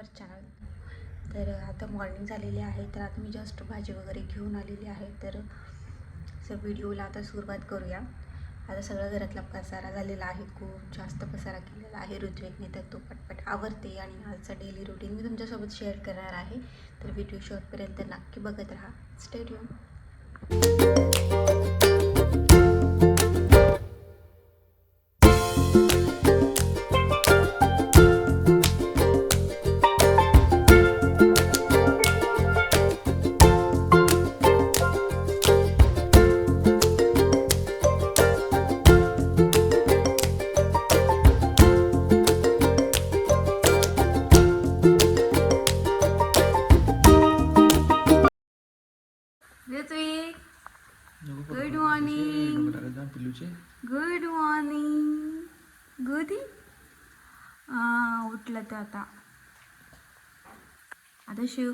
Channel. तर आता morning झालेली आहे, तर आता मी जस्ट भाजी वगैरे घेऊन आलेली आहे. तर व्हिडिओला आता सुरुवात करूया. आता सगळं घरातला पसारा झालेला आहे, खूप जास्त पसारा केलेला आहे ऋत्विकने, तर तो पटपट आवरते आणि आजचा डेली रुटीन मी तुमच्यासोबत शेअर करणार आहे. तर व्हिडिओ शेवटपर्यंत नक्की बघत राहा. Stay tuned. Good morning. Good morning. गुडी उठलं तर आता शिव.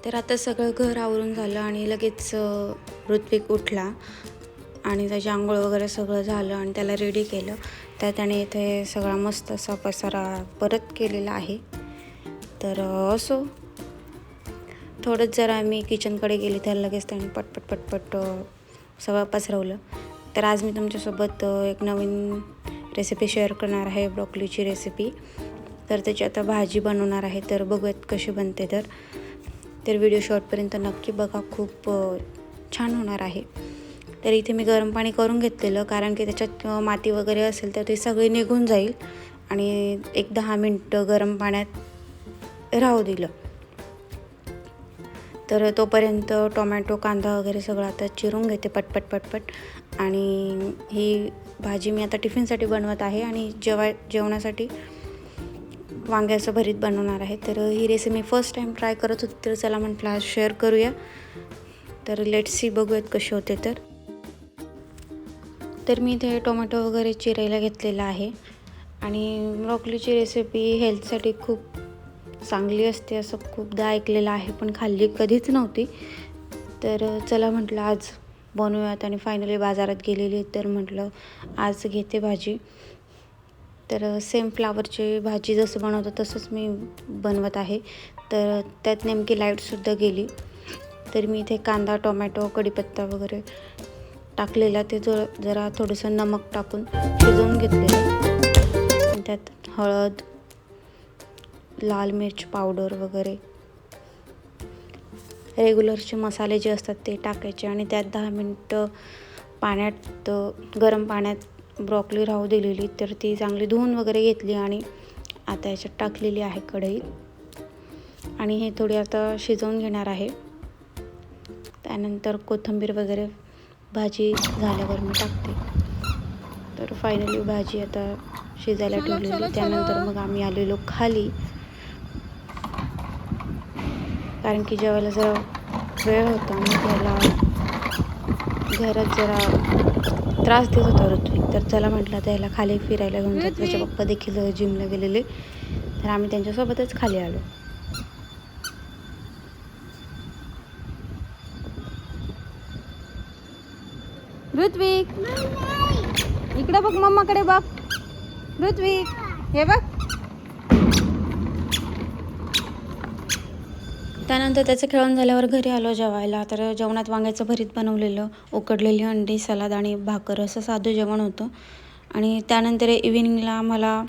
तर आता सगळं घर आवरून झालं आणि लगेच ऋत्विक उठला आणि त्याची आंघोळ वगैरे सगळं झालं आणि त्याला रेडी केलं. तर त्याने इथे सगळा मस्त असा पसारा परत केलेला आहे. तर असो थोडंच जरा मी किचनकडे गेली तर लगेच त्याने पटपट सगळं पसरवलं. तर आज मी तुमच्यासोबत एक नवीन रेसिपी शेअर करणार आहे, ब्रोकोलीची रेसिपी. तर त्याची आता भाजी बनवणार आहे, तर बघूयात कशी बनते. तर व्हिडिओ शॉर्टपर्यंत नक्की बघा, खूप छान होणार आहे. तर इथे मी गरम पाणी करून घेतलेलं, कारण की त्याच्यात माती वगैरे असेल तर ते सगळे निघून जाईल. आणि एक 10 मिनटं गरम पाण्यात राहू दिलं. तर तोपर्यंत टोमॅटो, कांदा वगैरे सगळं आता चिरून घेते पटपट. आणि ही भाजी मी आता टिफिनसाठी बनवत आहे आणि जेवणासाठी वांग्याचं भरीत बनवणार आहे. तर ही रेसिपी मी फर्स्ट टाईम ट्राय करत होती, तर चला म्हटलं आज शेअर करूया. तर लेट्स सी, बघूयात कसे होते. तर मी इथे टोमॅटो वगैरे चिरायला घेतलेला आहे. आणि ब्रोकोलीची रेसिपी हेल्थसाठी खूप चांगली असते असं खूपदा ऐकलेलं आहे, पण खाल्ली कधीच नव्हती. तर चला म्हटलं आज बनवूयात. आणि फायनली बाजारात गेलेली, तर म्हटलं आज घेते भाजी. तर सेम फ्लावरची भाजी जसं बनवतं तसंच मी बनवत आहे. तर त्यात नेमकी लाईटसुद्धा गेली. तर मी इथे कांदा, टोमॅटो, कढीपत्ता वगैरे टाकलेला, ते जरा थोडंसं नमक टाकून शिजवून घेतलेलं. आणि त्यात हळद, लाल मिर्च पावडर वगैरे रेग्युलरचे मसाले जे असतात ते टाकायचे. आणि त्यात 10 मिनटं पाण्यात, गरम पाण्यात ब्रोकोली राहू दिलेली. तर ती चांगली धुवून वगैरे घेतली आणि आता याच्यात टाकलेली आहे कढईत. आणि हे थोडी आता शिजवून घेणार आहे. त्यानंतर कोथिंबीर वगैरे भाजी झाल्यावर मी टाकते. तर फायनली भाजी आता शिजायला ठेवलेली. त्यानंतर मग आम्ही आलेलो खाली, कारण की जेवायला जरा वेळ होता. मग त्याला घरात जरा त्रास देत होता ऋत्विक. तर चला म्हटलं त्याला खाली फिरायला घेऊन जात. त्याचे पप्पा देखील जिमला गेलेले, तर आम्ही त्यांच्यासोबतच खाली आलो. ऋत्विक इकडे बघ, मम्माकडे बघ. ऋत्विक हे बघ. त्यानंतर त्याचं खेळून झाल्यावर घरी आलो जेवायला. तर जेवणात वांग्याचं भरीत बनवलेलं, उकडलेली अंडी, सलाद आणि भाकर असं साधं जेवण होतं. आणि त्यानंतर इव्हिनिंगला मला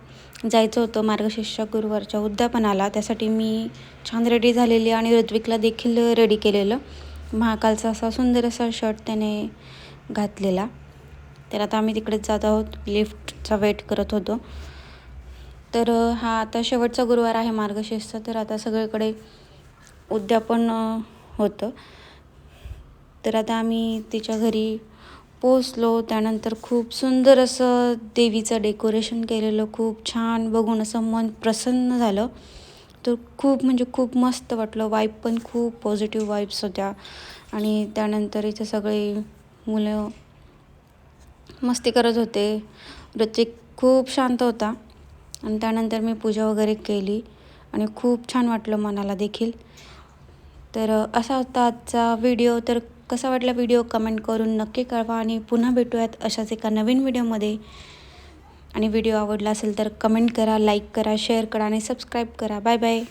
जायचं होतं मार्गशीर्ष गुरुवारच्या उद्यापनाला. त्यासाठी मी छान रेडी झालेली आणि ऋत्विकला देखील रेडी केलेलं. महाकालचा असा सुंदर असा शर्ट त्याने घातलेला. तर आता आम्ही तिकडेच जात आहोत, लिफ्टचा वेट करत होतो. तर हा आता शेवटचा गुरुवार आहे मार्गशीर्षचा. तर आता सगळीकडे उद्यापन होतं. तर आता आम्ही तिच्या घरी पोचलो. त्यानंतर खूप सुंदर असं देवीचं डेकोरेशन केलेलं, खूप छान बघून असं मन प्रसन्न झालं. तर खूप म्हणजे खूप मस्त वाटलं. वाईब पण खूप पॉझिटिव्ह वाईब्स होत्या. आणि त्यानंतर इथे सगळे मुलं मस्ती करत होते. ऋत्विक खूप शांत होता. आणि त्यानंतर मी पूजा वगैरे केली आणि खूप छान वाटलं मनाला देखील. तर असा होता आजचा व्हिडिओ. तर कसा वाटला व्हिडिओ कमेंट करून नक्की कळवा. आणि पुन्हा भेटूयात अशाच एका नवीन व्हिडिओमध्ये. आणि व्हिडिओ आवडला असेल तर कमेंट करा, लाईक करा, शेअर करा आणि सबस्क्राईब करा. Bye bye.